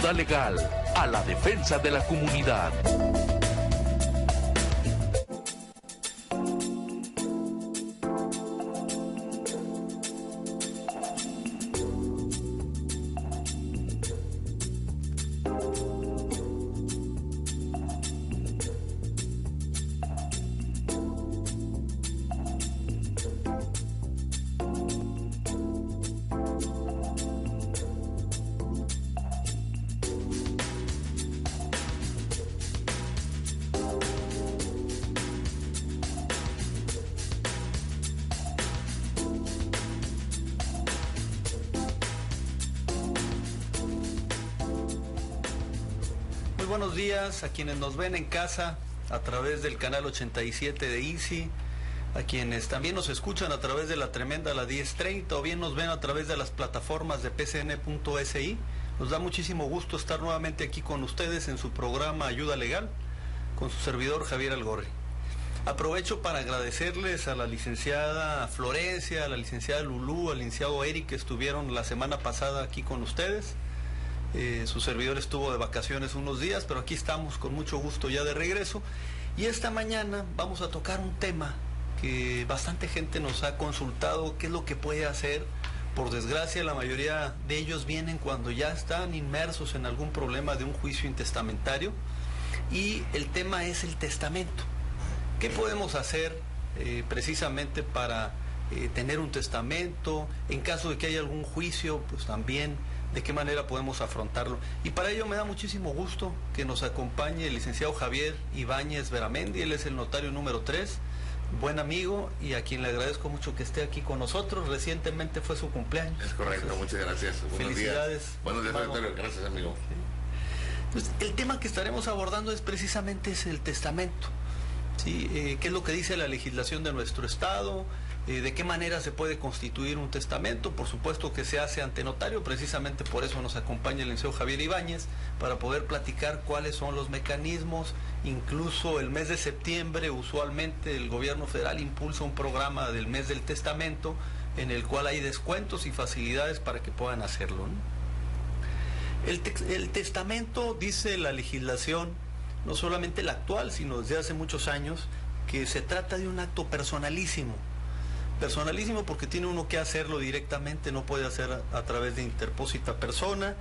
Ayuda legal a la defensa de la comunidad. Buenos días a quienes nos ven en casa a través del canal 87 de Easy, a quienes también nos escuchan a través de la tremenda la 1030 o bien nos ven a través de las plataformas de pcn.si. Nos da muchísimo gusto estar nuevamente aquí con ustedes en su programa Ayuda Legal con su servidor Javier Algorri. Aprovecho para agradecerles a la licenciada Florencia, a la licenciada Lulú, al licenciado Eric que estuvieron la semana pasada aquí con ustedes. Su servidor estuvo de vacaciones unos días, pero aquí estamos con mucho gusto ya de regreso. Y esta mañana vamos a tocar un tema que bastante gente nos ha consultado, qué es lo que puede hacer. Por desgracia, la mayoría de ellos vienen cuando ya están inmersos en algún problema de un juicio intestamentario. Y el tema es el testamento. ¿Qué podemos hacer precisamente para tener un testamento? En caso de que haya algún juicio, pues también de qué manera podemos afrontarlo. Y para ello me da muchísimo gusto que nos acompañe el licenciado Javier Ibáñez Veramendi. Él es el notario número 3, buen amigo y a quien le agradezco mucho que esté aquí con nosotros. Recientemente fue su cumpleaños. Es correcto, entonces, muchas gracias. Buenos felicidades. Días. Buenos días, notario. Gracias, amigo. Pues, el tema que estaremos abordando es precisamente el testamento. ¿Sí? ¿Qué es lo que dice la legislación de nuestro estado? ¿De qué manera se puede constituir un testamento? Por supuesto que se hace ante notario, precisamente por eso nos acompaña el licenciado Javier Ibáñez, para poder platicar cuáles son los mecanismos. Incluso el mes de septiembre, usualmente el gobierno federal impulsa un programa del mes del testamento, en el cual hay descuentos y facilidades para que puedan hacerlo, ¿no? El testamento, dice la legislación, no solamente la actual, sino desde hace muchos años, que se trata de un acto personalísimo. Personalísimo porque tiene uno que hacerlo directamente, no puede hacer a través de interpósita persona,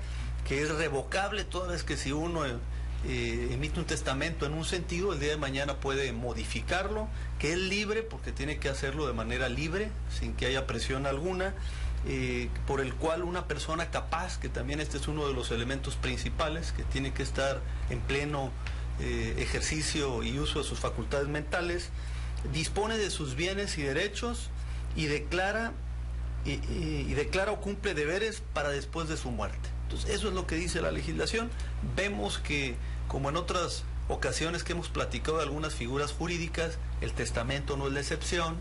que es revocable toda vez que si uno emite un testamento en un sentido, el día de mañana puede modificarlo, que es libre porque tiene que hacerlo de manera libre, sin que haya presión alguna, por el cual una persona capaz, que también este es uno de los elementos principales, que tiene que estar en pleno ejercicio y uso de sus facultades mentales, dispone de sus bienes y derechos y declara o cumple deberes para después de su muerte. Entonces eso es lo que dice la legislación. Vemos que, como en otras ocasiones que hemos platicado de algunas figuras jurídicas, el testamento no es la excepción.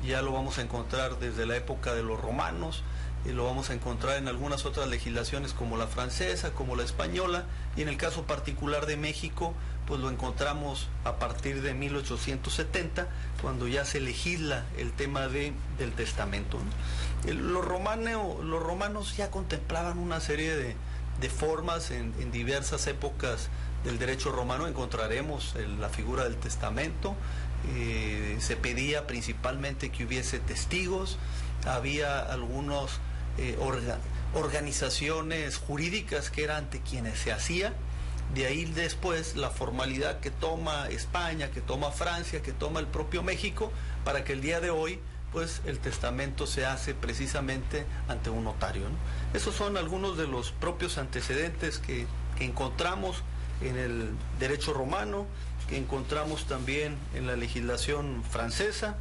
Ya lo vamos a encontrar desde la época de los romanos, lo vamos a encontrar en algunas otras legislaciones como la francesa, como la española, y en el caso particular de México, pues lo encontramos a partir de 1870, cuando ya se legisla el tema del testamento, ¿no? Los romanos ya contemplaban una serie de formas en diversas épocas del derecho romano. Encontraremos la figura del testamento. Se pedía principalmente que hubiese testigos, había algunos organizaciones jurídicas que eran ante quienes se hacía. De ahí después la formalidad que toma España, que toma Francia, que toma el propio México, para que el día de hoy pues el testamento se hace precisamente ante un notario, ¿no? Esos son algunos de los propios antecedentes que encontramos en el derecho romano, que encontramos también en la legislación francesa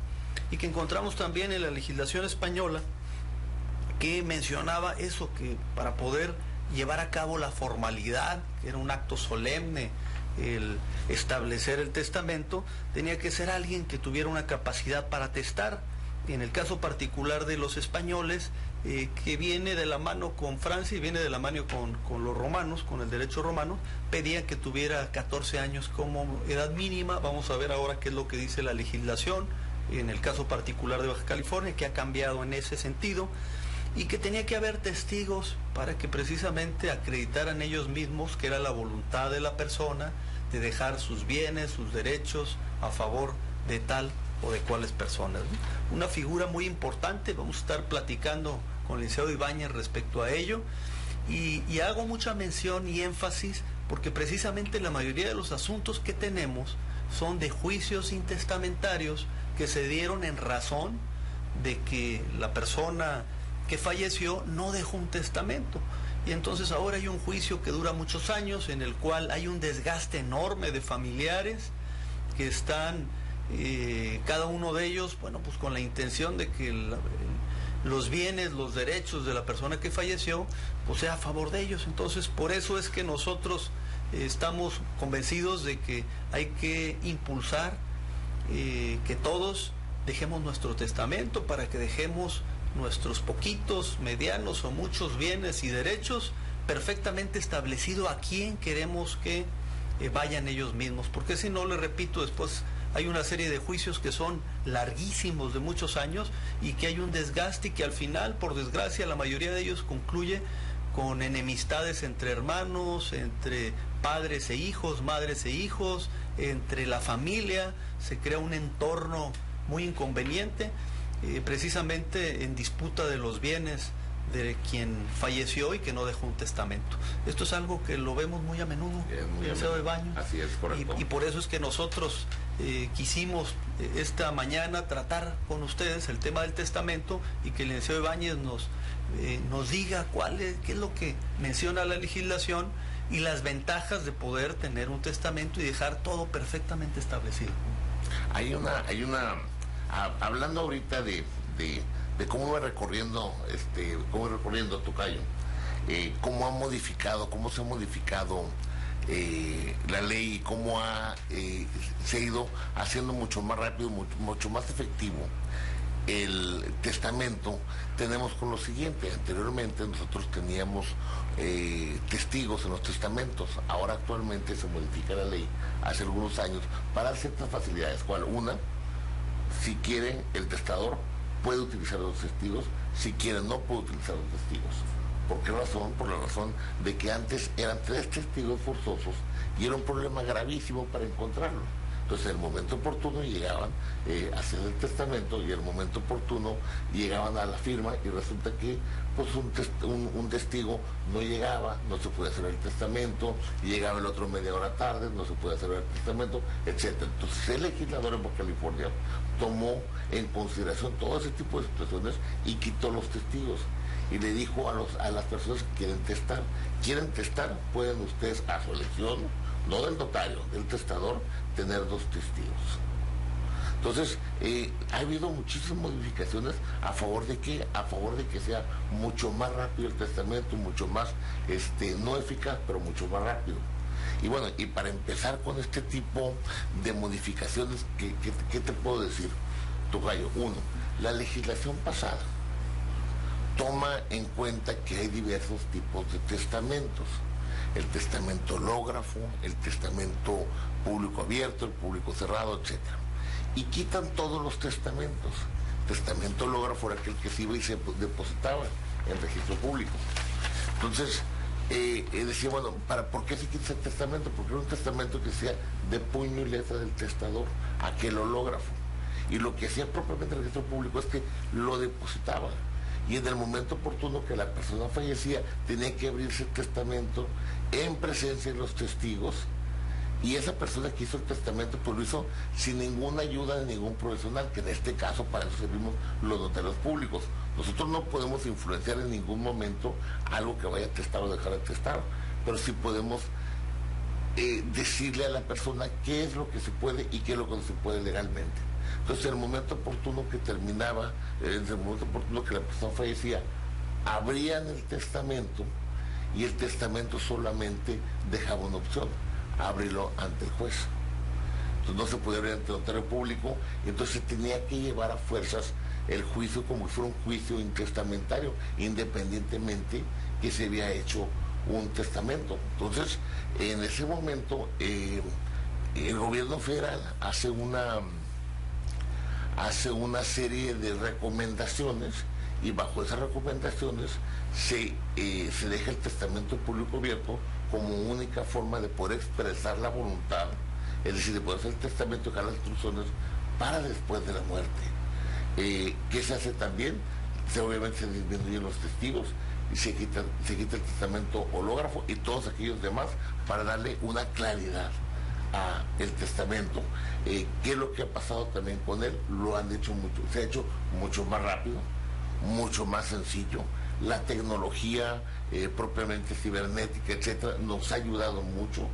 y que encontramos también en la legislación española, que mencionaba eso, que para poder llevar a cabo la formalidad, que era un acto solemne, el establecer el testamento, tenía que ser alguien que tuviera una capacidad para testar. En el caso particular de los españoles, que viene de la mano con Francia y viene de la mano con los romanos, con el derecho romano, pedían que tuviera 14 años como edad mínima. Vamos a ver ahora qué es lo que dice la legislación, en el caso particular de Baja California, que ha cambiado en ese sentido. y que tenía que haber testigos para que precisamente acreditaran ellos mismos que era la voluntad de la persona de dejar sus bienes, sus derechos a favor de tal o de cuáles personas, ¿no? Una figura muy importante. Vamos a estar platicando con el licenciado Ibáñez respecto a ello, y hago mucha mención y énfasis porque precisamente la mayoría de los asuntos que tenemos son de juicios intestamentarios que se dieron en razón de que la persona que falleció no dejó un testamento. Y entonces ahora hay un juicio que dura muchos años, en el cual hay un desgaste enorme de familiares que están, cada uno de ellos, bueno, pues con la intención de que los bienes, los derechos de la persona que falleció, pues sea a favor de ellos. Entonces, por eso es que nosotros estamos convencidos de que hay que impulsar que todos dejemos nuestro testamento, para que dejemos nuestros poquitos, medianos o muchos bienes y derechos perfectamente establecido a quién queremos que vayan ellos mismos, porque si no, les repito, después hay una serie de juicios que son larguísimos, de muchos años, y que hay un desgaste y que al final, por desgracia, la mayoría de ellos concluye con enemistades entre hermanos, entre padres e hijos, madres e hijos, entre la familia. Se crea un entorno muy inconveniente, precisamente en disputa de los bienes de quien falleció y que no dejó un testamento. Esto es algo que lo vemos muy a menudo, licenciado Ibáñez. Así es, correcto. Y por eso es que nosotros quisimos esta mañana tratar con ustedes el tema del testamento, y que el licenciado Ibáñez nos diga qué es lo que menciona la legislación y las ventajas de poder tener un testamento y dejar todo perfectamente establecido. Hablando ahorita de cómo va recorriendo Tocayo, cómo se ha modificado la ley, y cómo se ha ido haciendo mucho más rápido, mucho más efectivo el testamento. Tenemos con lo siguiente: anteriormente nosotros teníamos testigos en los testamentos. Ahora actualmente se modifica la ley hace algunos años para dar ciertas facilidades. ¿Cuál? Una, si quiere el testador puede utilizar los testigos, si quiere no puede utilizar los testigos. ¿Por qué razón? Por la razón de que antes eran 3 testigos forzosos y era un problema gravísimo para encontrarlos. Entonces, en el momento oportuno llegaban a hacer el testamento, y en el momento oportuno llegaban a la firma, y resulta que pues un testigo no llegaba, no se puede hacer el testamento, y llegaba el otro media hora tarde, no se puede hacer el testamento, etc. Entonces, el legislador en Baja California tomó en consideración todo ese tipo de situaciones y quitó los testigos. Y le dijo a las personas que quieren testar, pueden ustedes, a su elección, no del notario, del testador, tener 2 testigos. Entonces, ha habido muchísimas modificaciones a favor de que sea mucho más rápido el testamento, mucho más, no eficaz, pero mucho más rápido. Y bueno, y para empezar con este tipo de modificaciones, ¿qué te puedo decir, Tocayo? Uno, la legislación pasada toma en cuenta que hay diversos tipos de testamentos: el testamento hológrafo, el testamento público abierto, el público cerrado, etc. Y quitan todos los testamentos. Testamento hológrafo era aquel que se iba y se depositaba en registro público. Entonces, decía, bueno, ¿por qué se quita ese testamento? Porque era un testamento que sea de puño y letra del testador, aquel hológrafo. Y lo que hacía propiamente el registro público es que lo depositaba. Y en el momento oportuno que la persona fallecía, tenía que abrirse el testamento en presencia de los testigos, y esa persona que hizo el testamento pues lo hizo sin ninguna ayuda de ningún profesional, que en este caso para eso servimos los notarios públicos. Nosotros no podemos influenciar en ningún momento algo que vaya a testar o dejar de testar, pero sí podemos decirle a la persona qué es lo que se puede y qué es lo que no se puede legalmente. Entonces, en el momento oportuno que terminaba, en el momento oportuno que la persona fallecía, abrían el testamento, y el testamento solamente dejaba una opción: abrirlo ante el juez. Entonces no se podía abrir ante el notario público, y entonces tenía que llevar a fuerzas el juicio como si fuera un juicio intestamentario, independientemente que se había hecho un testamento. Entonces, en ese momento, el gobierno federal hace una serie de recomendaciones, y bajo esas recomendaciones se deja el testamento público abierto como única forma de poder expresar la voluntad, es decir, de poder hacer el testamento y dejar las instrucciones para después de la muerte. ¿Qué se hace también? Obviamente se disminuyen los testigos y se quita el testamento hológrafo y todos aquellos demás para darle una claridad a el testamento. ¿Qué es lo que ha pasado también con él? Lo han hecho mucho, se ha hecho mucho más rápido, mucho más sencillo. La tecnología propiamente cibernética, etcétera, nos ha ayudado mucho,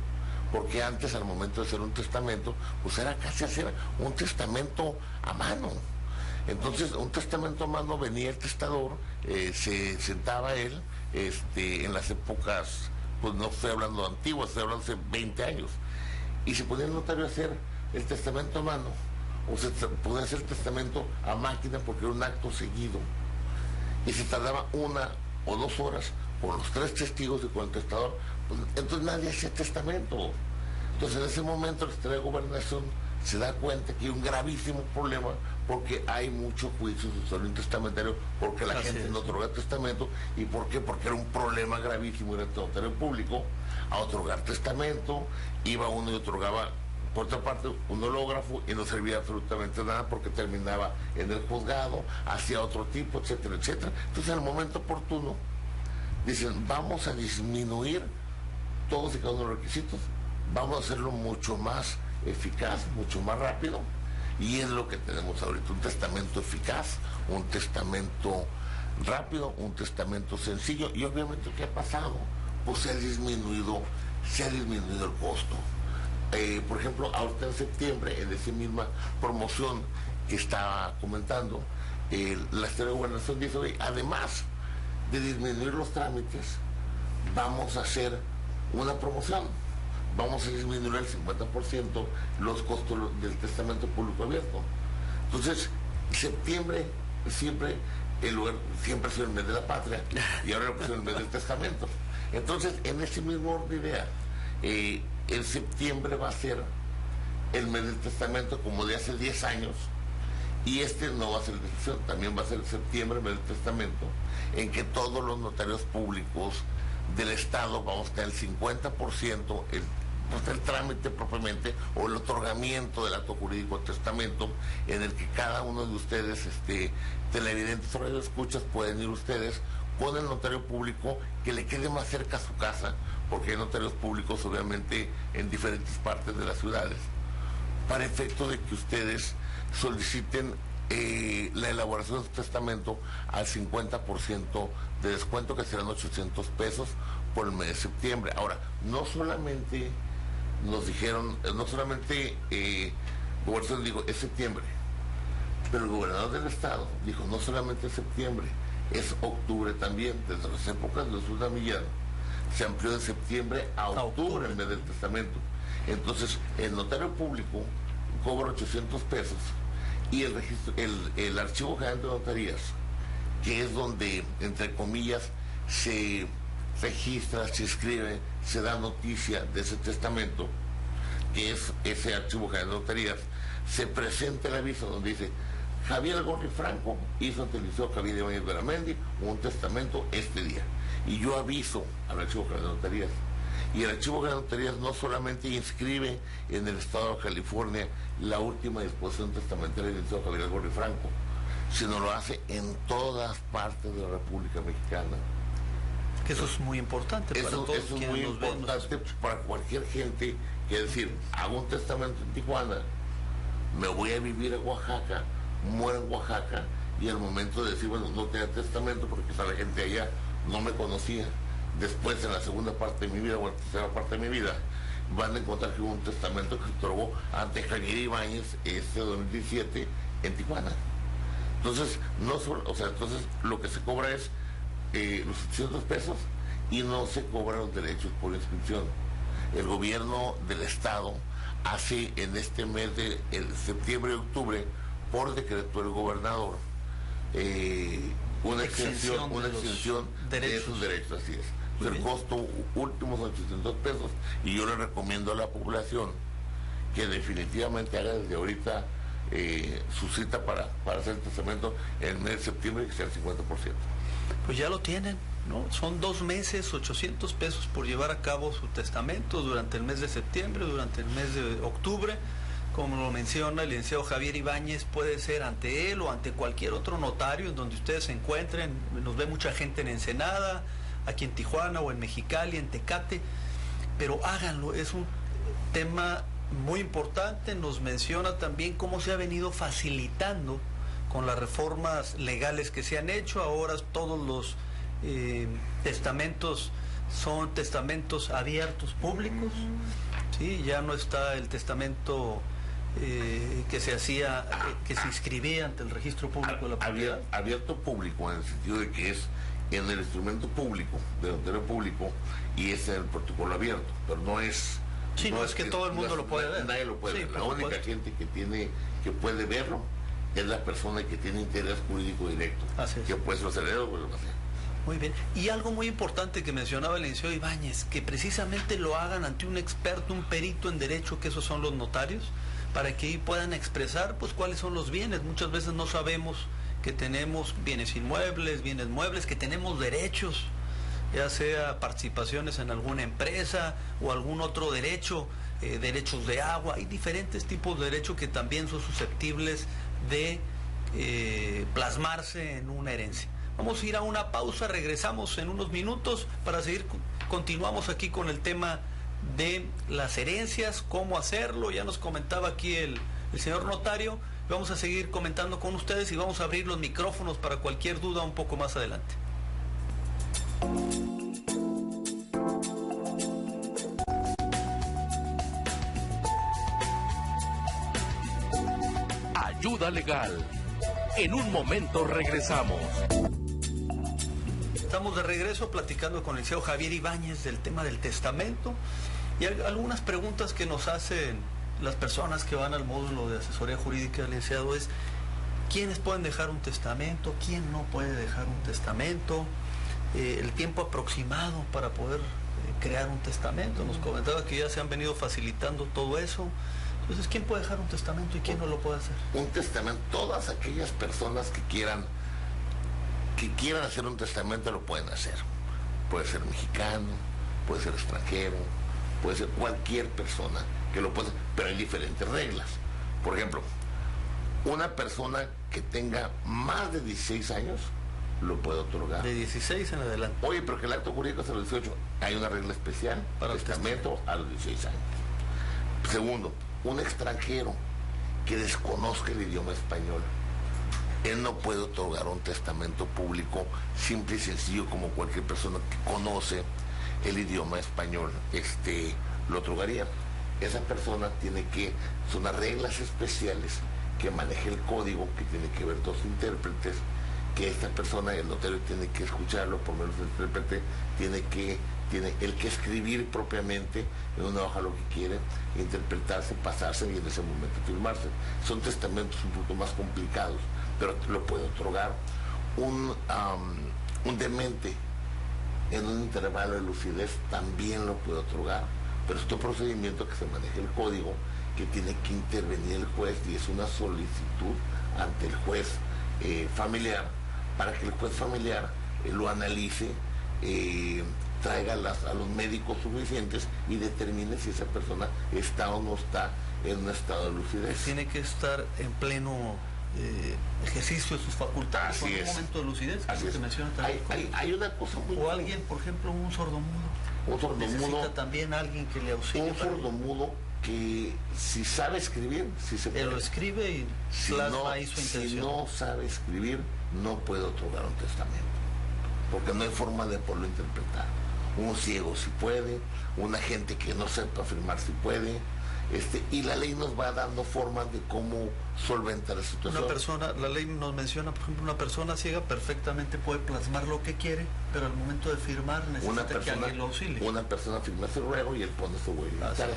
porque antes, al momento de hacer un testamento, pues era casi hacer un testamento a mano. Entonces, un testamento a mano, venía el testador, se sentaba él, en las épocas, pues no estoy hablando antiguas, estoy hablando hace 20 años, y se ponía el notario a hacer el testamento a mano, o se podía hacer el testamento a máquina porque era un acto seguido, y se tardaba 1 o 2 horas con los 3 testigos y con el testador, pues, entonces nadie hacía testamento. Entonces, en ese momento la Secretaría de Gobernación se da cuenta que hay un gravísimo problema porque hay mucho juicio sobre un testamentario, porque la gente no otorga testamento. ¿Y por qué? Porque era un problema gravísimo ir al notario público a otorgar testamento, iba uno y otorgaba, por otra parte, un hológrafo y no servía absolutamente nada porque terminaba en el juzgado, hacía otro tipo, etcétera, etcétera. Entonces, en el momento oportuno, dicen, vamos a disminuir todos y cada uno de los requisitos, vamos a hacerlo mucho más eficaz, mucho más rápido, y es lo que tenemos ahorita, un testamento eficaz, un testamento rápido, un testamento sencillo. Y obviamente, ¿qué ha pasado? Pues se ha disminuido el costo. Por ejemplo, ahorita en septiembre, en esa misma promoción que estaba comentando, la Secretaría de Gobernación dice, oye, además de disminuir los trámites, vamos a hacer una promoción. Vamos a disminuir el 50% los costos del testamento público abierto. Entonces, septiembre siempre ha sido el mes de la patria y ahora el mes del testamento. Entonces, en ese mismo orden de idea, el septiembre va a ser el mes del testamento como de hace 10 años, y no va a ser la excepción, también va a ser septiembre el mes del testamento, en que todos los notarios públicos del Estado vamos a tener el 50%, el trámite propiamente o el otorgamiento del acto jurídico de testamento, en el que cada uno de ustedes, televidentes o radioescuchas, pueden ir ustedes con el notario público que le quede más cerca a su casa, porque hay notarios públicos obviamente en diferentes partes de las ciudades, para efecto de que ustedes soliciten la elaboración de su testamento al 50% de descuento, que serán 800 pesos por el mes de septiembre. Ahora, no solamente nos dijeron, Gobernación dijo, es septiembre, pero el gobernador del estado dijo, no solamente es septiembre, es octubre también. Desde las épocas de Jesús Millán se amplió de septiembre a octubre el mes del testamento. Entonces, el notario público cobra 800 pesos y el Archivo General de Notarías, que es donde, entre comillas, se registra, se escribe, se da noticia de ese testamento, que es ese Archivo General de Notarías, se presenta el aviso donde dice, Javier Gorri Franco hizo ante el Liceo Javier Ibáñez Beramendi un testamento este día. Y yo aviso al Archivo General de Notarías. Y el Archivo General de Notarías no solamente inscribe en el estado de California la última disposición testamentaria del Liceo Javier Gorri Franco, sino lo hace en todas partes de la República Mexicana. Que eso es muy importante para todos eso quienes es muy nos ven. importante para cualquier gente, que es decir, hago un testamento en Tijuana, me voy a vivir a Oaxaca, muero en Oaxaca, y al momento de decir, bueno, no tenía testamento porque quizá la gente allá no me conocía, después en la segunda parte de mi vida o en la tercera parte de mi vida, van a encontrar que hubo un testamento que se otorgó ante Javier Ibáñez 2017 en Tijuana. Entonces, entonces lo que se cobra es los 800 pesos y no se cobran los derechos por inscripción. El gobierno del estado hace en este mes de septiembre y octubre, por decreto del gobernador, una exención de esos derechos, así es. El costo último son 800 pesos, y yo le recomiendo a la población que definitivamente haga desde ahorita su cita para hacer el testamento en el mes de septiembre, que sea el 50%. Pues ya lo tienen, ¿no? Son 2 meses, 800 pesos por llevar a cabo su testamento durante el mes de septiembre, durante el mes de octubre. Como lo menciona el licenciado Javier Ibáñez, puede ser ante él o ante cualquier otro notario en donde ustedes se encuentren. Nos ve mucha gente en Ensenada, aquí en Tijuana o en Mexicali, en Tecate, pero háganlo, es un tema muy importante. Nos menciona también cómo se ha venido facilitando con las reformas legales que se han hecho. Ahora todos los testamentos son testamentos abiertos públicos, ¿sí? Ya no está el testamento que se hacía, que se inscribía ante el registro público de la propiedad. Abierto público en el sentido de que es en el instrumento público, del notario público, y es en el protocolo abierto, pero no es... Sí, no es que todo el mundo lo puede ver. Nadie lo puede Sí, ver. La por única supuesto. gente que puede verlo es la persona que tiene interés jurídico directo, Así es. que puede ser los herederos o lo que sea. Muy bien. Y algo muy importante que mencionaba el licenciado Ibáñez, que precisamente lo hagan ante un experto, un perito en derecho, que esos son los notarios, para que ahí puedan expresar pues cuáles son los bienes. Muchas veces no sabemos que tenemos bienes inmuebles, bienes muebles, que tenemos derechos, ya sea participaciones en alguna empresa o algún otro derecho, derechos de agua. Hay diferentes tipos de derechos que también son susceptibles de plasmarse en una herencia. Vamos a ir a una pausa, regresamos en unos minutos para seguir, continuamos aquí con el tema de las herencias, cómo hacerlo. Ya nos comentaba aquí el señor notario. Vamos a seguir comentando con ustedes y vamos a abrir los micrófonos para cualquier duda un poco más adelante. Ayuda legal. En un momento regresamos. Estamos de regreso platicando con el licenciado Javier Ibáñez del tema del testamento y algunas preguntas que nos hacen las personas que van al módulo de asesoría jurídica, licenciado, es ¿quiénes pueden dejar un testamento? ¿Quién no puede dejar un testamento? El tiempo aproximado para poder crear un testamento. Nos comentaba que ya se han venido facilitando todo eso. Entonces, ¿quién puede dejar un testamento y quién no lo puede hacer? Un testamento, todas aquellas personas que quieran hacer un testamento lo pueden hacer. Puede ser mexicano, puede ser extranjero, puede ser cualquier persona que lo pueda hacer, pero hay diferentes reglas. Por ejemplo, una persona que tenga más de 16 años lo puede otorgar. De 16 en adelante. Oye, pero que el acto jurídico es a los 18. Hay una regla especial para el testamento a los 16 años. Segundo, un extranjero que desconozca el idioma español, él no puede otorgar un testamento público simple y sencillo como cualquier persona que conoce el idioma español lo otorgaría. Esa persona son las reglas especiales que maneja el código, que tiene que ver dos intérpretes, que esta persona, el notario, tiene que escucharlo, por menos el intérprete tiene el que escribir propiamente en una hoja lo que quiere, interpretarse, pasarse y en ese momento firmarse. Son testamentos un poco más complicados, pero lo puede otorgar un demente en un intervalo de lucidez, también lo puede otorgar, pero es un procedimiento que se maneja el código, que tiene que intervenir el juez, y es una solicitud ante el juez familiar, para que el juez familiar lo analice, traiga a los médicos suficientes y determine si esa persona está o no está en un estado de lucidez. Tiene que estar en pleno ejercicio de sus facultades. Así en un es. momento de lucidez, Así es. que menciona también. Hay una cosa muy... O alguien, por ejemplo, un sordomudo. Un sordomudo. Necesita también alguien que le auxilie. Un sordomudo que si sabe escribir, si se puede. Él lo escribe y plasma ahí su intención. Si no sabe escribir, no puede otorgar un testamento, porque no hay forma de poderlo interpretar. Un ciego sí puede, una gente que no sepa firmar sí puede, y la ley nos va dando formas de cómo solventar la situación. Una persona, la ley nos menciona, por ejemplo, una persona ciega perfectamente puede plasmar lo que quiere, pero al momento de firmar necesita que alguien lo auxilie. Una persona firma su ruego y él pone su huella digital.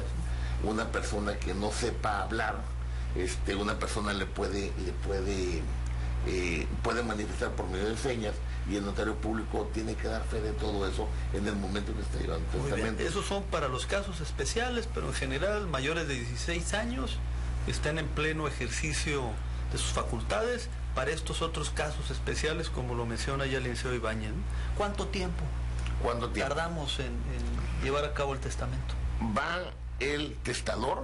Una persona que no sepa hablar, una persona puede manifestar por medio de señas, y el notario público tiene que dar fe de todo eso en el momento que está llevando el testamento. Esos son para los casos especiales, pero en general mayores de 16 años estén en pleno ejercicio de sus facultades para estos otros casos especiales, como lo menciona ya el licenciado Ibáñez, ¿no? ¿Cuánto tiempo tardamos en llevar a cabo el testamento? Va el testador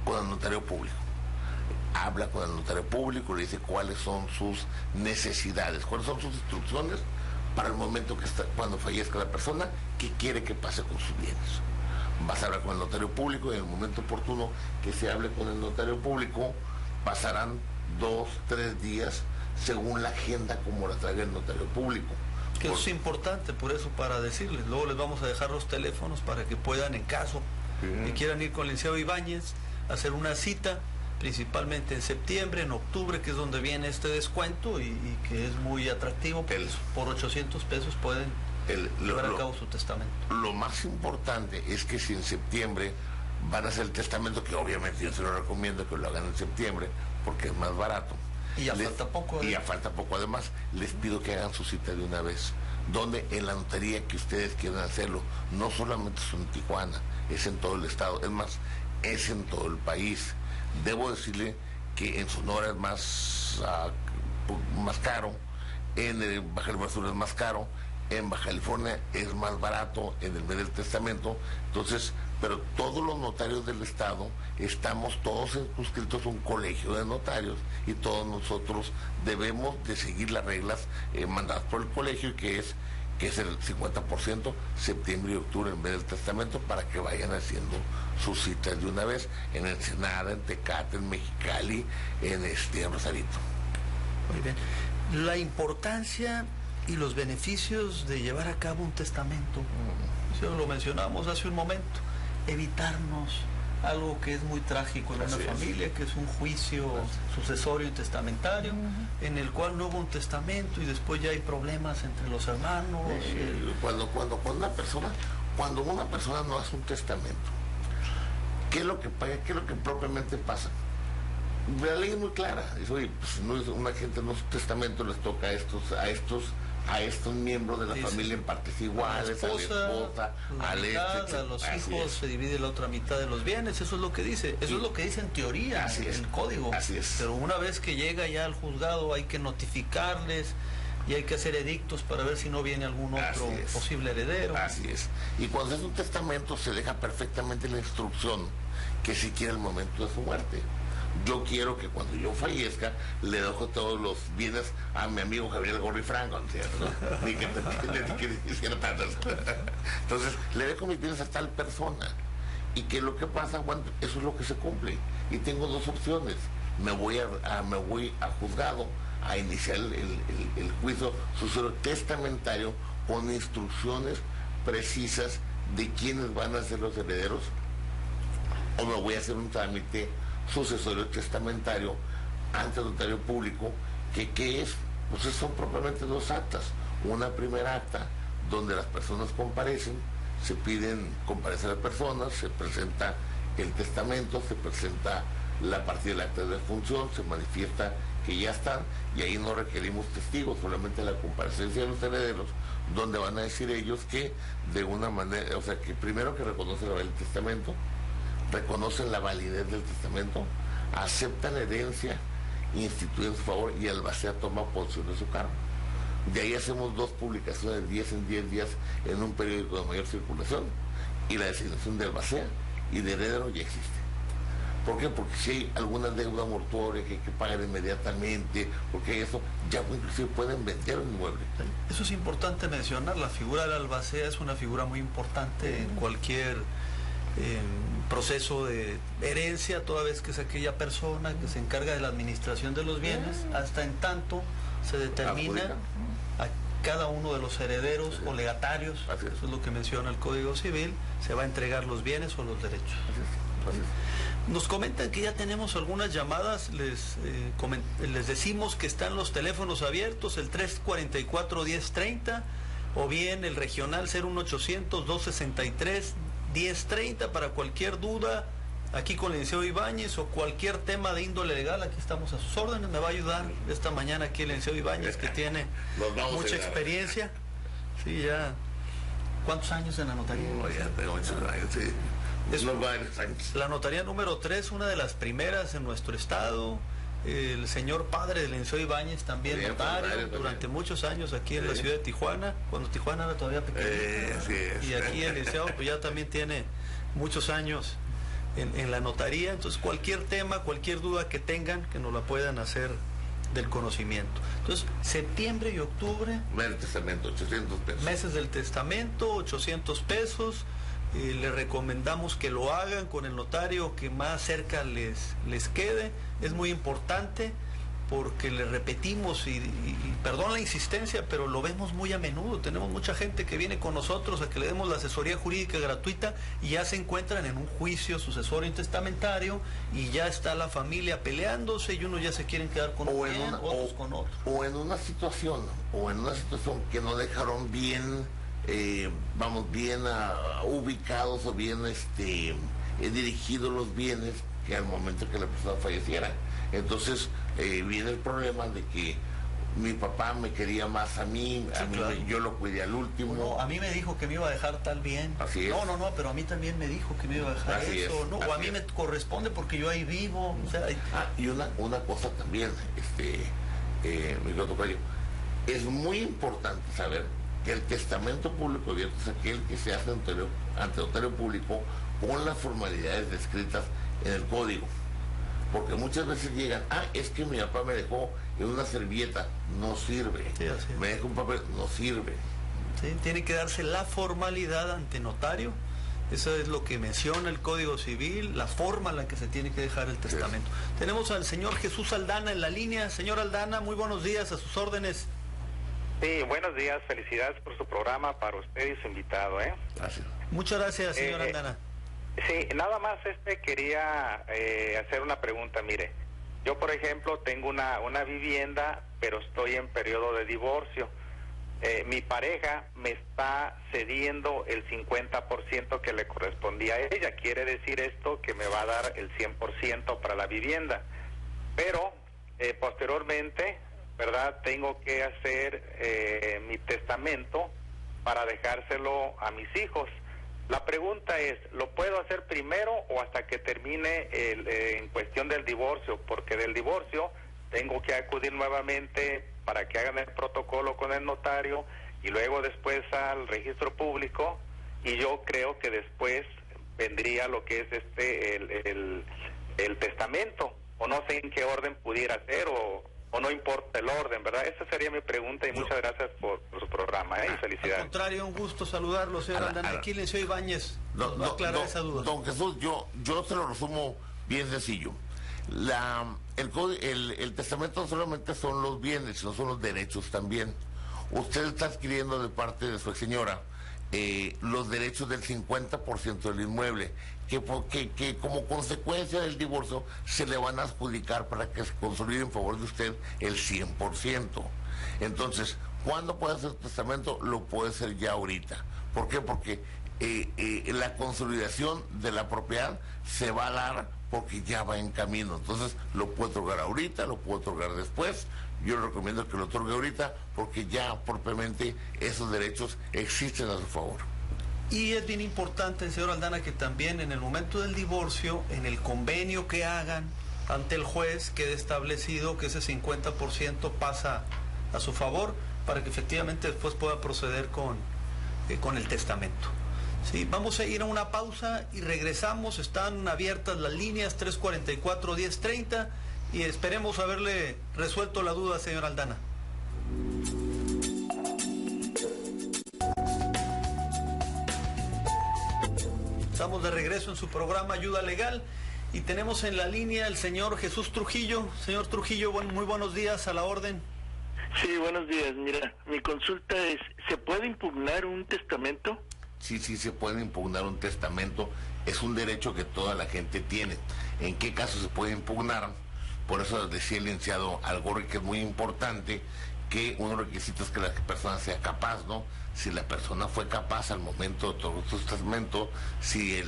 con el notario público. Habla con el notario público, le dice cuáles son sus necesidades, cuáles son sus instrucciones para el momento cuando fallezca la persona, qué quiere que pase con sus bienes. Vas a hablar con el notario público y en el momento oportuno que se hable con el notario público, pasarán 2, 3 días según la agenda como la traiga el notario público. Que eso es importante, por eso, para decirles. Luego les vamos a dejar los teléfonos para que puedan, en caso que quieran ir con el licenciado Ibáñez, hacer una cita, principalmente en septiembre, en octubre, que es donde viene este descuento y que es muy atractivo. Por 800 pesos pueden llevar a cabo su testamento. Lo más importante es que si en septiembre van a hacer el testamento, que obviamente yo se lo recomiendo que lo hagan en septiembre, porque es más barato. Y ya falta poco. Y ya falta poco. Además, les pido que hagan su cita de una vez, donde en la notaría que ustedes quieran hacerlo, no solamente es en Tijuana, es en todo el estado, es más, es en todo el país. Debo decirle que en Sonora es más caro, en Baja California es más caro, en Baja California es más barato en el mes del testamento. Entonces, pero todos los notarios del estado estamos todos suscritos a un colegio de notarios y todos nosotros debemos de seguir las reglas mandadas por el colegio, que es el 50% septiembre y octubre en vez del testamento, para que vayan haciendo sus citas de una vez en Ensenada, en Tecate, en Mexicali, en Rosarito. Muy bien. La importancia y los beneficios de llevar a cabo un testamento, lo mencionamos hace un momento, evitarnos algo que es muy trágico en una familia, que es un juicio sucesorio y testamentario, en el cual no hubo un testamento y después ya hay problemas entre los hermanos. Cuando una persona no hace un testamento, ¿qué es lo que propiamente pasa? La ley es muy clara. Dice, oye, pues una gente no hace un testamento, les toca a estos miembros de la familia en partes iguales, a la esposa, a los hijos se divide la otra mitad de los bienes. Eso es lo que dice, es lo que dice en teoría el código. Así es. Pero una vez que llega ya al juzgado hay que notificarles y hay que hacer edictos para ver si no viene algún otro posible heredero. Así es. Y cuando se hace un testamento se deja perfectamente la instrucción que si quiere el momento de su muerte. Yo quiero que cuando yo fallezca le dejo todos los bienes a mi amigo Gabriel Gorri Franco, ¿cierto? Ni que hiciera tantas. Entonces, le dejo mis bienes a tal persona. Y que lo que pasa, bueno, eso es lo que se cumple. Y tengo dos opciones. Me voy a juzgado a iniciar el juicio sucesorio testamentario con instrucciones precisas de quiénes van a ser los herederos, o me voy a hacer un trámite sucesorio testamentario ante el notario público, que es, pues son propiamente dos actas. Una primera acta donde las personas comparecen, se piden comparecer a personas, se presenta el testamento, se presenta la partida del acta de defunción, se manifiesta que ya están, y ahí no requerimos testigos, solamente la comparecencia de los herederos, donde van a decir ellos que de una manera, o sea, que primero que reconocen el testamento, reconocen la validez del testamento, aceptan la herencia, instituyen su favor, y el albacea toma posesión de su cargo. De ahí hacemos 2 publicaciones 10 en 10 días en un periódico de mayor circulación, y la designación de albacea y de heredero ya existe. ¿Por qué? Porque si hay alguna deuda mortuoria que hay que pagar inmediatamente, porque eso ya inclusive pueden vender un inmueble. Eso es importante mencionar. La figura del albacea es una figura muy importante en cualquier proceso de herencia, toda vez que es aquella persona que se encarga de la administración de los bienes, hasta en tanto se determina a cada uno de los herederos o legatarios, eso es lo que menciona el Código Civil, se va a entregar los bienes o los derechos. Nos comentan que ya tenemos algunas llamadas, les decimos que están los teléfonos abiertos, el 344-1030 o bien el regional 01800-263-1030 para cualquier duda, aquí con el licenciado Ibáñez, o cualquier tema de índole legal, aquí estamos a sus órdenes. Me va a ayudar esta mañana aquí el licenciado Ibáñez, que tiene mucha experiencia. Sí, ya. ¿Cuántos años en la notaría? Ya tengo muchos años, sí. Es unos varios años. la notaría número 3, una de las primeras en nuestro estado. El señor padre del Licenciado Ibáñez también Bien, notario padre, durante también. muchos años aquí en la ciudad de Tijuana, cuando Tijuana era todavía pequeña. Así es. Y aquí el licenciado pues ya también tiene muchos años en la notaría. Entonces cualquier tema, cualquier duda que tengan, que nos la puedan hacer del conocimiento. Entonces, septiembre y octubre, Ver el testamento, 800 pesos. meses del testamento, 800 pesos. Le recomendamos que lo hagan con el notario que más cerca les quede. Es muy importante porque le repetimos y perdón la insistencia, pero lo vemos muy a menudo. Tenemos mucha gente que viene con nosotros a que le demos la asesoría jurídica gratuita y ya se encuentran en un juicio sucesorio intestamentario y ya está la familia peleándose y unos ya se quieren quedar con uno, otros con otro. O en una situación que no dejaron bien, bien ubicados o bien dirigidos los bienes que al momento que la persona falleciera. Entonces viene el problema de que mi papá me quería más a mí, claro. Yo lo cuidé al último. No, a mí me dijo que me iba a dejar tal bien. Así es. No, pero a mí también me dijo que me iba a dejar Así eso. es, No, o a mí me corresponde porque yo ahí vivo. O sea, Y una cosa también, mi tocayo, es muy importante saber que el testamento público abierto es aquel que se hace ante notario público con las formalidades descritas en el código. Porque muchas veces llegan, es que mi papá me dejó en una servilleta, no sirve. Sí, así es. Me dejó un papel, no sirve. ¿sí? Tiene que darse la formalidad ante notario. Eso es lo que menciona el Código Civil, la forma en la que se tiene que dejar el testamento. Sí. Tenemos al señor Jesús Aldana en la línea. Señor Aldana, muy buenos días, a sus órdenes. Sí, buenos días, felicidades por su programa, para usted y su invitado, Gracias. Muchas gracias, señor Aldana. Sí, nada más quería hacer una pregunta. Mire, yo por ejemplo tengo una vivienda, pero estoy en periodo de divorcio. Mi pareja me está cediendo el 50% que le correspondía a ella. Quiere decir esto que me va a dar el 100% para la vivienda. Pero posteriormente, ¿verdad? Tengo que hacer mi testamento para dejárselo a mis hijos. La pregunta es, ¿lo puedo hacer primero o hasta que termine en cuestión del divorcio? Porque del divorcio tengo que acudir nuevamente para que hagan el protocolo con el notario y luego después al registro público, y yo creo que después vendría lo que es el testamento, o no sé en qué orden pudiera ser, o no importa el orden, ¿verdad? Esa sería mi pregunta y muchas gracias por su programa, y felicidades. Al contrario, un gusto saludarlo, señor Aldana. Aquí el señor Ibáñez nos va a aclarar esa duda. Don Jesús, yo se lo resumo bien sencillo. El testamento no solamente son los bienes, sino son los derechos también. Usted está adquiriendo de parte de su señora los derechos del 50% del inmueble, que como consecuencia del divorcio se le van a adjudicar para que se consolide en favor de usted el 100%. Entonces, ¿cuándo puede hacer testamento? Lo puede hacer ya ahorita. ¿Por qué? Porque la consolidación de la propiedad se va a dar porque ya va en camino. Entonces, lo puede otorgar ahorita, lo puede otorgar después. Yo le recomiendo que lo otorgue ahorita porque ya propiamente esos derechos existen a su favor. Y es bien importante, señor Aldana, que también en el momento del divorcio, en el convenio que hagan ante el juez, quede establecido que ese 50% pasa a su favor para que efectivamente después pueda proceder con el testamento. Sí, vamos a ir a una pausa y regresamos. Están abiertas las líneas 344-1030 y esperemos haberle resuelto la duda, señor Aldana. Estamos de regreso en su programa Ayuda Legal y tenemos en la línea el señor Jesús Trujillo. Señor Trujillo, muy buenos días, a la orden. Sí, buenos días. Mira, mi consulta es, ¿se puede impugnar un testamento? Sí, se puede impugnar un testamento. Es un derecho que toda la gente tiene. ¿En qué caso se puede impugnar? Por eso decía el licenciado Algorri que es muy importante que uno de los requisitos es que la persona sea capaz, ¿no? Si la persona fue capaz al momento de todo su testamento, si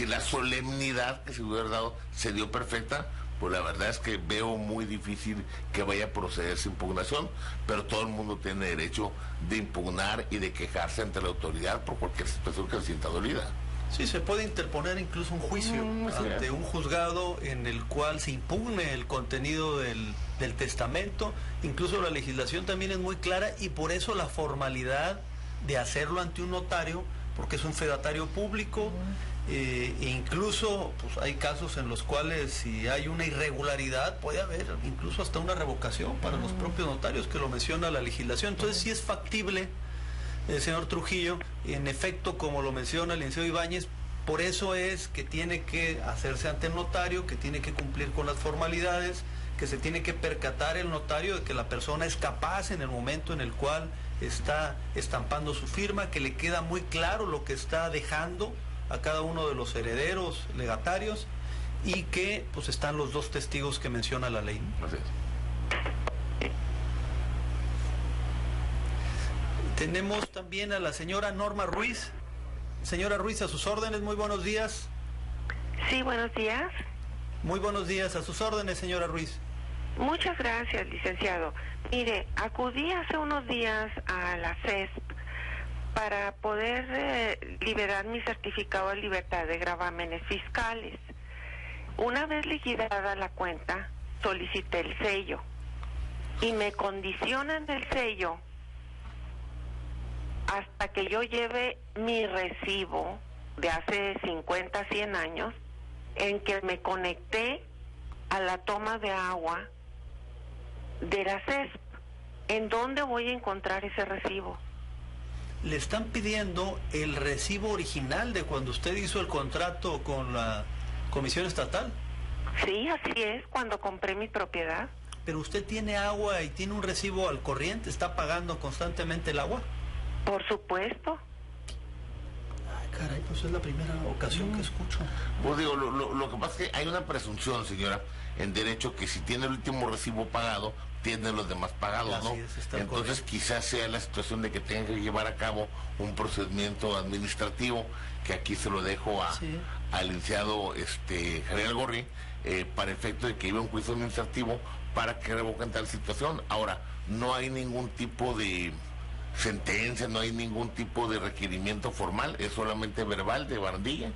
la solemnidad que se hubiera dado se dio perfecta, pues la verdad es que veo muy difícil que vaya a proceder su impugnación, pero todo el mundo tiene derecho de impugnar y de quejarse ante la autoridad por cualquier situación que se sienta dolida. Sí, se puede interponer incluso un juicio ante un juzgado en el cual se impugne el contenido del testamento. Incluso la legislación también es muy clara y por eso la formalidad de hacerlo ante un notario, porque es un fedatario público, e incluso pues, hay casos en los cuales si hay una irregularidad puede haber incluso hasta una revocación para los propios notarios, que lo menciona la legislación. Entonces sí es factible, señor Trujillo, en efecto, como lo menciona el licenciado Ibáñez, por eso es que tiene que hacerse ante el notario, que tiene que cumplir con las formalidades, que se tiene que percatar el notario de que la persona es capaz en el momento en el cual está estampando su firma, que le queda muy claro lo que está dejando a cada uno de los herederos legatarios y que pues están los dos testigos que menciona la ley. Así es. Tenemos también a la señora Norma Ruiz. Señora Ruiz, a sus órdenes, muy buenos días. Sí, buenos días. Muy buenos días, a sus órdenes, señora Ruiz. Muchas gracias, licenciado. Mire, acudí hace unos días a la CESP para poder liberar mi certificado de libertad de gravámenes fiscales. Una vez liquidada la cuenta, solicité el sello y me condicionan el sello hasta que yo lleve mi recibo de hace 50, 100 años, en que me conecté a la toma de agua de la CESP. ¿En dónde voy a encontrar ese recibo? Le están pidiendo el recibo original de cuando usted hizo el contrato con la Comisión Estatal. Sí, así es, cuando compré mi propiedad. Pero usted tiene agua y tiene un recibo al corriente, ¿está pagando constantemente el agua? Por supuesto. Ay, caray, pues es la primera ocasión que escucho. Pues digo, lo que pasa es que hay una presunción, señora, en derecho, que si tiene el último recibo pagado, tiene los demás pagados, Así ¿no? es, está Entonces correcto. quizás sea la situación de que tenga que llevar a cabo un procedimiento administrativo, que aquí se lo dejo Sí. al licenciado Javier Gorri, para efecto de que lleve un juicio administrativo para que revoquen tal situación. Ahora, no hay ningún tipo de sentencia, no hay ningún tipo de requerimiento formal, es solamente verbal de barandilla.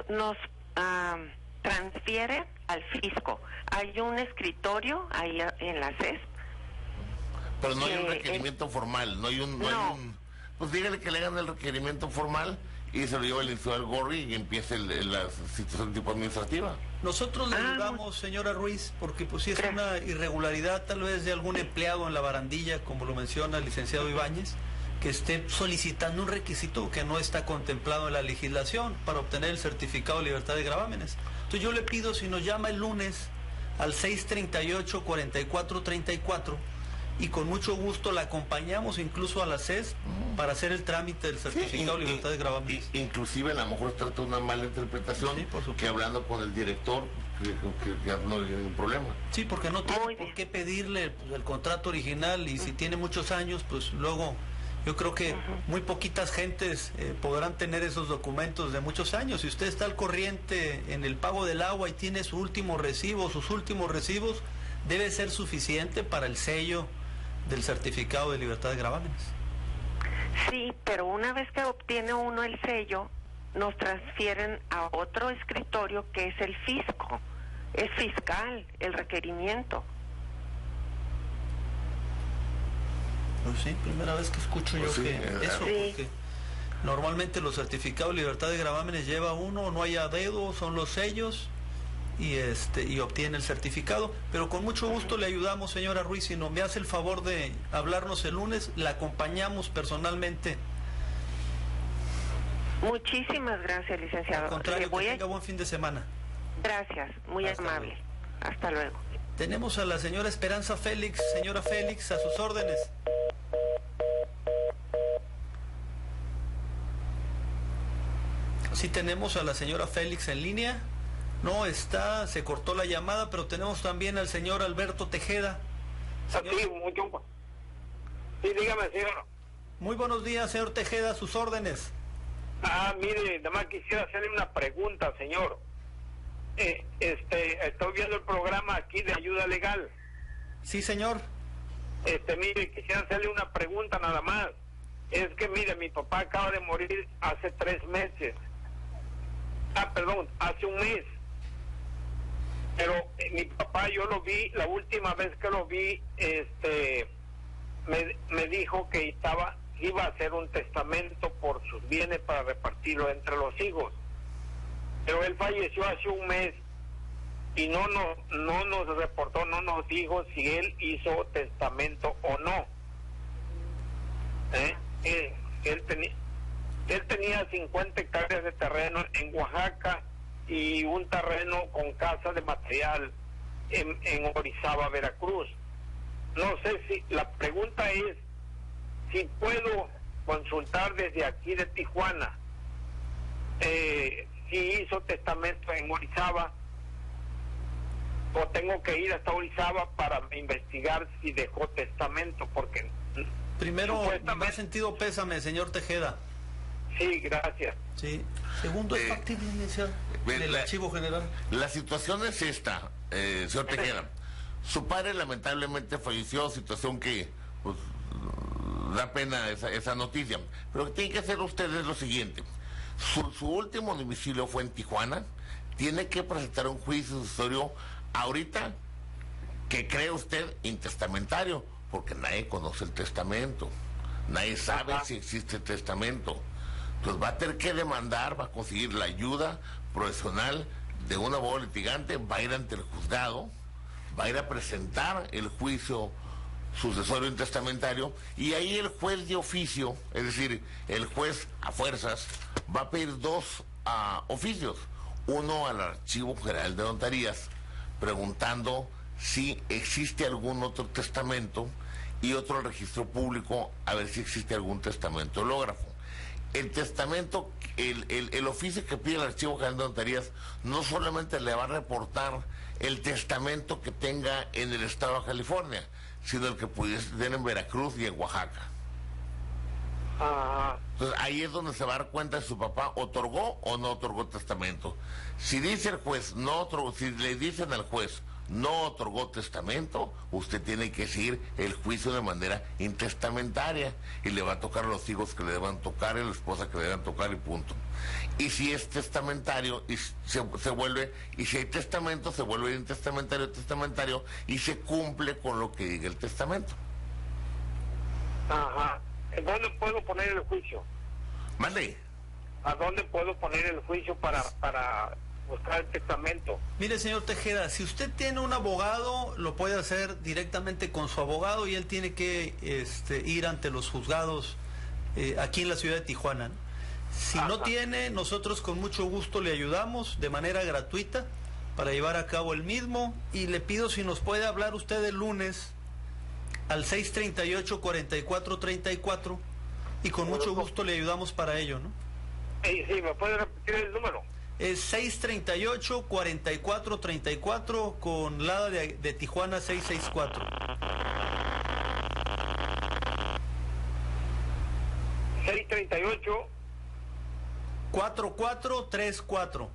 Nos transfiere al fisco. Hay un escritorio ahí en la CESP. Pero no hay un requerimiento formal, no hay un... Pues dígale que le hagan el requerimiento formal y se lo lleva el licenciado Gorri y empiece la situación tipo administrativa. Nosotros le ayudamos, señora Ruiz, porque pues si es una irregularidad tal vez de algún empleado en la barandilla, como lo menciona el licenciado Ibáñez, que esté solicitando un requisito que no está contemplado en la legislación para obtener el certificado de libertad de gravámenes. Entonces yo le pido, si nos llama el lunes al 638-4434, y con mucho gusto la acompañamos incluso a la CES para hacer el trámite del certificado de libertad de gravámenes. Inclusive a lo mejor se trata de una mala interpretación, Sí, por supuesto. que hablando con el director, que no hay ningún problema. Sí, porque no tiene Muy por bien. qué pedirle pues, el contrato original, y si tiene muchos años, pues luego yo creo que muy poquitas gentes podrán tener esos documentos de muchos años. Si usted está al corriente en el pago del agua y tiene su último recibo, sus últimos recibos, debe ser suficiente para el sello del certificado de libertad de gravámenes. Sí, pero una vez que obtiene uno el sello, nos transfieren a otro escritorio que es el fisco. Es fiscal el requerimiento. Pues sí, primera vez que escucho Pues yo sí, que eso, Sí. porque normalmente los certificados de libertad de gravámenes lleva uno, no hay a dedo, son los sellos y obtiene el certificado, pero con mucho gusto le ayudamos, señora Ruiz. Si no me hace el favor de hablarnos el lunes, la acompañamos personalmente. Muchísimas gracias, licenciado. Al contrario, Le voy que a... tenga buen fin de semana. Gracias, muy Hasta amable. luego. Hasta luego. Tenemos a la señora Esperanza Félix. Señora Félix, a sus órdenes. Sí, tenemos a la señora Félix en línea. No está, se cortó la llamada, pero tenemos también al señor Alberto Tejeda. Señor- Sí, mucho. Sí, dígame, señor. Muy buenos días, señor Tejeda, a sus órdenes. Mire, nada más quisiera hacerle una pregunta, señor. Estoy viendo el programa aquí de ayuda legal. Sí, señor. Mire, quisiera hacerle una pregunta nada más. Es que, mire, mi papá acaba de morir hace 3 meses. Hace un mes. Pero mi papá, yo lo vi, la última vez que lo vi, me dijo que iba a hacer un testamento por sus bienes para repartirlo entre los hijos. Pero él falleció hace un mes y no nos reportó, no nos dijo si él hizo testamento o no. Él tenía 50 hectáreas de terreno en Oaxaca y un terreno con casa de material en Orizaba, Veracruz. No sé si, la pregunta es si puedo consultar desde aquí de Tijuana si hizo testamento en Orizaba, o tengo que ir hasta Orizaba para investigar si dejó testamento, porque primero, más sentido pésame, señor Tejeda. Sí, gracias. Sí. Segundo, ¿es factible iniciar el archivo general? La situación es esta, señor Tejeda. Su padre lamentablemente falleció, situación que pues, da pena esa noticia. Pero lo que tienen que hacer ustedes es lo siguiente. Su último domicilio fue en Tijuana. Tiene que presentar un juicio sucesorio ahorita que cree usted intestamentario, porque nadie conoce el testamento. Nadie sabe si existe el testamento. Entonces va a tener que demandar, va a conseguir la ayuda profesional de un abogado litigante, va a ir ante el juzgado, va a ir a presentar el juicio sucesorio intestamentario, y ahí el juez de oficio, es decir, el juez a fuerzas, va a pedir 2 oficios. Uno al Archivo General de Notarías, preguntando si existe algún otro testamento, y otro al Registro Público, a ver si existe algún testamento hológrafo. El testamento, el oficio que pide el Archivo General de Notarías no solamente le va a reportar el testamento que tenga en el estado de California, sino el que pudiese tener en Veracruz y en Oaxaca. Entonces ahí es donde se va a dar cuenta si su papá otorgó o no otorgó testamento. Si dice el juez no otorgó, si le dicen al juez no otorgó testamento, usted tiene que seguir el juicio de manera intestamentaria, y le va a tocar a los hijos que le deban tocar, y a la esposa que le deban tocar, y punto. Y si es testamentario, y se vuelve, y si hay testamento, se vuelve intestamentario, y se cumple con lo que diga el testamento. ¿Dónde puedo poner el juicio? Mande. ¿A dónde puedo poner el juicio para buscar el testamento? Mire, señor Tejeda, si usted tiene un abogado, lo puede hacer directamente con su abogado, y él tiene que ir ante los juzgados aquí en la ciudad de Tijuana, ¿no? Si no tiene, nosotros con mucho gusto le ayudamos de manera gratuita para llevar a cabo el mismo, y le pido si nos puede hablar usted el lunes al 638-4434, y con mucho gusto le ayudamos para ello, ¿no? Sí, ¿me puede repetir el número? Es 638-4434 con Lada de Tijuana 664. 638 4434.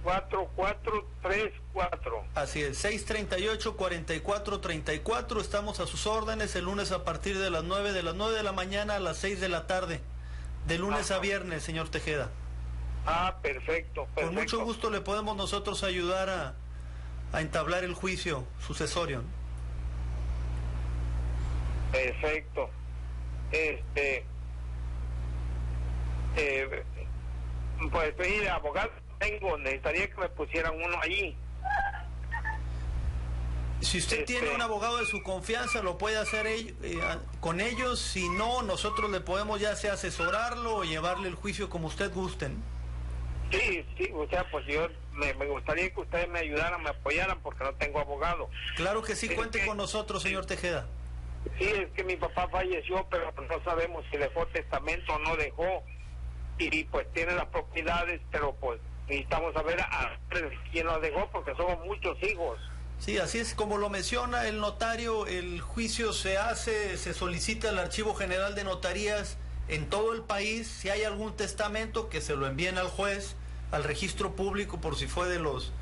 4434. Así es, 638-4434. Estamos a sus órdenes el lunes a partir de las 9 de la mañana a las 6 de la tarde, de lunes a viernes, señor Tejeda. Perfecto. Con mucho gusto le podemos nosotros ayudar a entablar el juicio sucesorio, ¿no? Perfecto. Pues mire, abogado tengo, necesitaría que me pusieran uno allí. Si usted tiene un abogado de su confianza, lo puede hacer con ellos. Si no, nosotros le podemos ya sea asesorarlo o llevarle el juicio como usted gusten. Sí, o sea, pues yo me gustaría que ustedes me ayudaran, me apoyaran, porque no tengo abogado. Claro que sí, cuente con nosotros, señor Tejeda. Sí, es que mi papá falleció, pero no sabemos si dejó testamento o no dejó, y pues tiene las propiedades, pero pues necesitamos saber a quién lo dejó, porque somos muchos hijos. Sí, así es como lo menciona el notario. El juicio se solicita al Archivo General de Notarías en todo el país. Si hay algún testamento, que se lo envíen al juez, al Registro Público, por si fue de los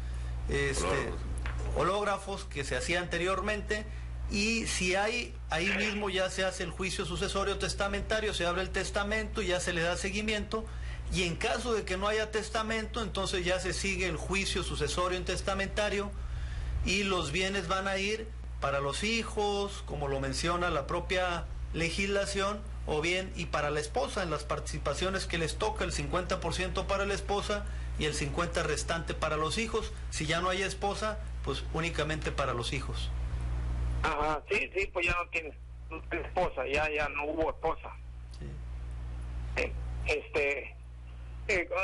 hológrafos que se hacía anteriormente, y si hay, ahí mismo ya se hace el juicio sucesorio testamentario, se abre el testamento y ya se le da seguimiento, y en caso de que no haya testamento, entonces ya se sigue el juicio sucesorio testamentario y los bienes van a ir para los hijos, como lo menciona la propia legislación, o bien y para la esposa en las participaciones que les toca, el 50% para la esposa y el 50% restante para los hijos. Si ya no hay esposa, pues únicamente para los hijos. Ajá, sí, pues ya no tiene esposa, ya no hubo esposa. Sí.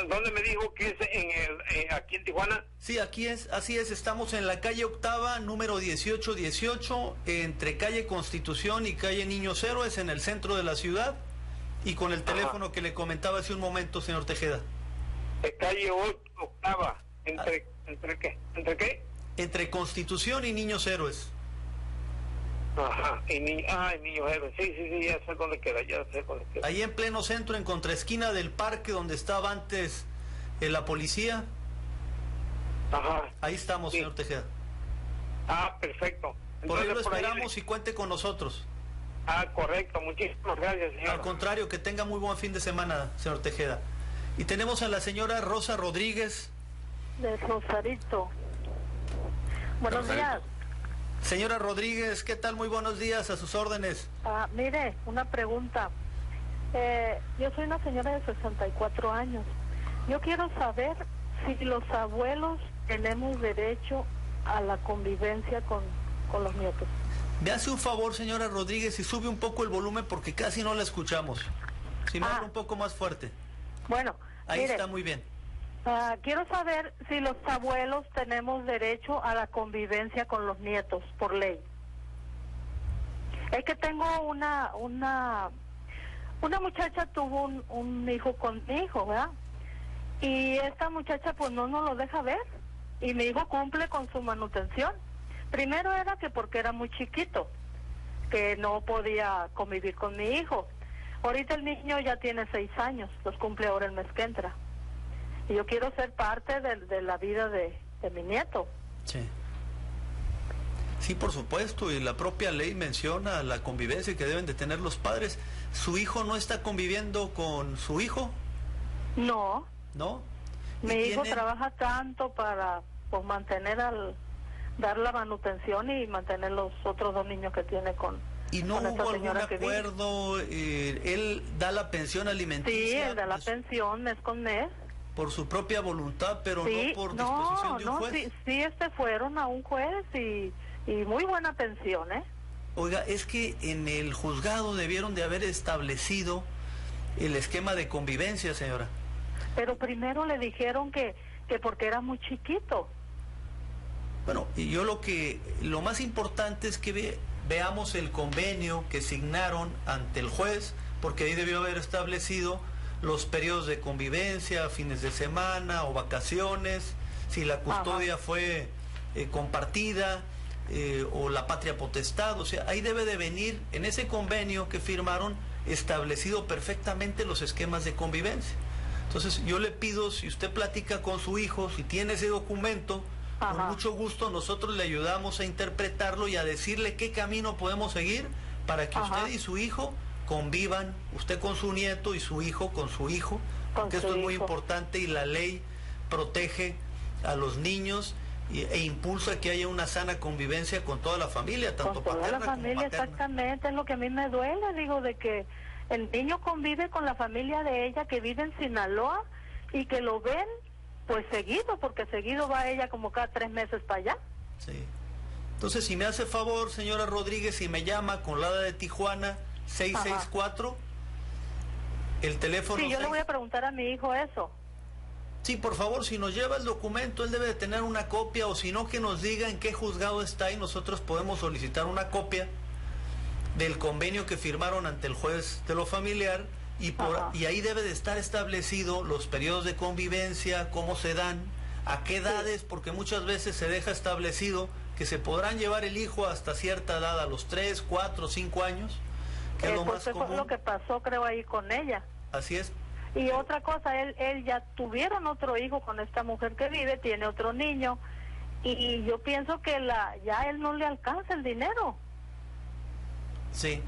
¿Dónde me dijo que es aquí en Tijuana? Sí, así es, estamos en la calle Octava, número 1818, entre calle Constitución y calle Niños Héroes, en el centro de la ciudad, y con el teléfono que le comentaba hace un momento, señor Tejeda. Calle Octava, ¿entre qué? Entre Constitución y Niños Héroes. Ajá, Niños Héroes, sí, ya sé dónde queda, Ahí en pleno centro, en contraesquina del parque donde estaba antes la policía. Ajá. Ahí estamos, sí. Señor Tejeda. Perfecto. Entonces, por ahí lo esperamos y cuente con nosotros. Correcto, muchísimas gracias, señor. Al contrario, que tenga muy buen fin de semana, señor Tejeda. Y tenemos a la señora Rosa Rodríguez. De Rosarito. Buenos días. Señora Rodríguez, ¿qué tal? Muy buenos días, a sus órdenes. Mire, una pregunta. Yo soy una señora de 64 años. Yo quiero saber si los abuelos tenemos derecho a la convivencia con los nietos. Me hace un favor, señora Rodríguez, y sube un poco el volumen porque casi no la escuchamos. Si me habla un poco más fuerte. Bueno, ahí mire, está muy bien. Quiero saber si los abuelos tenemos derecho a la convivencia con los nietos, por ley. Es que tengo una muchacha tuvo un hijo con mi hijo, ¿verdad? Y esta muchacha pues no nos lo deja ver. Y mi hijo cumple con su manutención. Primero era que porque era muy chiquito, que no podía convivir con mi hijo. Ahorita el niño ya tiene 6 años, los cumple ahora el mes que entra. Y yo quiero ser parte de la vida de mi nieto. Sí. Sí, por supuesto, y la propia ley menciona la convivencia que deben de tener los padres. ¿Su hijo no está conviviendo con su hijo? No. ¿No? Mi hijo trabaja tanto para pues dar la manutención y mantener los otros 2 niños que tiene con... ¿Y no hubo algún acuerdo? ¿Él da la pensión alimenticia? Sí, él da la pensión mes con mes. Por su propia voluntad, pero sí, no por disposición de un juez. Sí, fueron a un juez y muy buena pensión, ¿eh? Oiga, es que en el juzgado debieron de haber establecido el esquema de convivencia, señora. Pero primero le dijeron que porque era muy chiquito. Bueno, y yo lo más importante es que veamos el convenio que signaron ante el juez, porque ahí debió haber establecido los periodos de convivencia, fines de semana o vacaciones, si la custodia fue compartida o la patria potestad. O sea, ahí debe de venir en ese convenio que firmaron establecido perfectamente los esquemas de convivencia. Entonces yo le pido, si usted platica con su hijo, si tiene ese documento, con mucho gusto nosotros le ayudamos a interpretarlo y a decirle qué camino podemos seguir para que usted y su hijo convivan, usted con su nieto y su hijo con su hijo, porque esto es muy importante y la ley protege a los niños e impulsa que haya una sana convivencia con toda la familia, tanto con toda la familia, como materna. Exactamente, es lo que a mí me duele, digo, de que el niño convive con la familia de ella que vive en Sinaloa y que lo ven pues seguido, porque seguido va ella como cada 3 meses para allá. Sí. Entonces, si me hace favor, señora Rodríguez, y me llama con la de Tijuana 664, el teléfono... Sí, yo le voy a preguntar a mi hijo eso. Sí, por favor, si nos lleva el documento, él debe de tener una copia, o si no, que nos diga en qué juzgado está y nosotros podemos solicitar una copia del convenio que firmaron ante el juez de lo familiar, y ahí debe de estar establecido los periodos de convivencia, cómo se dan, a qué edades, porque muchas veces se deja establecido que se podrán llevar el hijo hasta cierta edad, a los 3, 4, 5 años, que es lo más común. Fue lo que pasó, creo, ahí con ella. Así es. Y otra cosa, él ya tuvieron otro hijo con esta mujer que vive, tiene otro niño, y yo pienso que ya a él no le alcanza el dinero. Sí.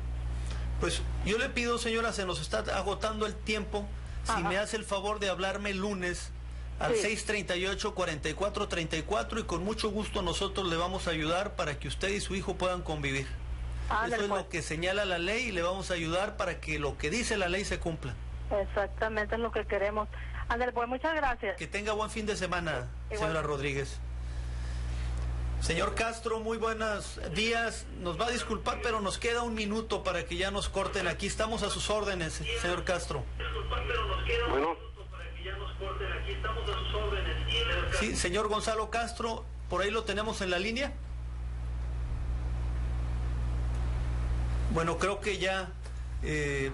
Pues yo le pido, señora, se nos está agotando el tiempo. Si Ajá. me hace el favor de hablarme el lunes al Sí. 638-4434 y con mucho gusto nosotros le vamos a ayudar para que usted y su hijo puedan convivir. Ándale, Eso es pues. lo que señala la ley y le vamos a ayudar para que lo que dice la ley se cumpla. Exactamente es lo que queremos. Ándale, pues muchas gracias. Que tenga buen fin de semana, Igual. señora Rodríguez. Señor Castro, muy buenos días. Nos va a disculpar, pero nos queda un minuto para que ya nos corten. Aquí estamos a sus órdenes, señor Castro. Bueno, Sí, señor Gonzalo Castro, por ahí lo tenemos en la línea. Bueno, creo que ya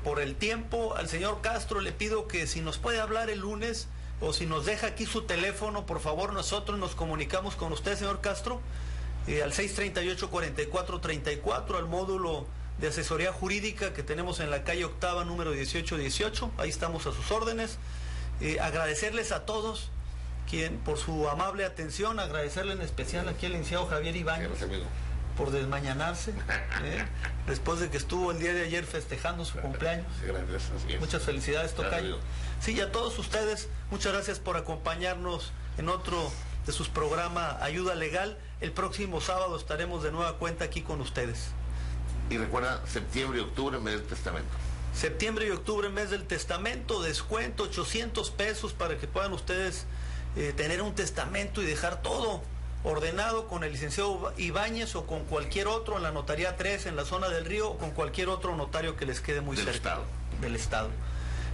por el tiempo al señor Castro le pido que si nos puede hablar el lunes o si nos deja aquí su teléfono, por favor, nosotros nos comunicamos con usted, señor Castro, al 638-4434, al módulo de asesoría jurídica que tenemos en la calle Octava, número 1818. Ahí estamos a sus órdenes. Agradecerles a todos por su amable atención, agradecerle en especial aquí al licenciado Javier Ibáñez Gracias, amigo. por desmañanarse, después de que estuvo el día de ayer festejando su cumpleaños. Sí, gracias, así es. Muchas felicidades, Gracias, tocayo. amigo. Sí, y a todos ustedes, muchas gracias por acompañarnos en otro de sus programas Ayuda Legal. El próximo sábado estaremos de nueva cuenta aquí con ustedes. Y recuerda, septiembre y octubre, mes del testamento. Septiembre y octubre, mes del testamento, descuento 800 pesos para que puedan ustedes tener un testamento y dejar todo ordenado con el licenciado Ibáñez o con cualquier otro en la notaría 3 en la zona del Río o con cualquier otro notario que les quede muy Del cerca. Estado. Del Estado.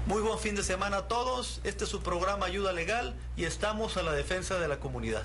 Muy buen fin de semana a todos. Este es su programa Ayuda Legal y estamos a la defensa de la comunidad.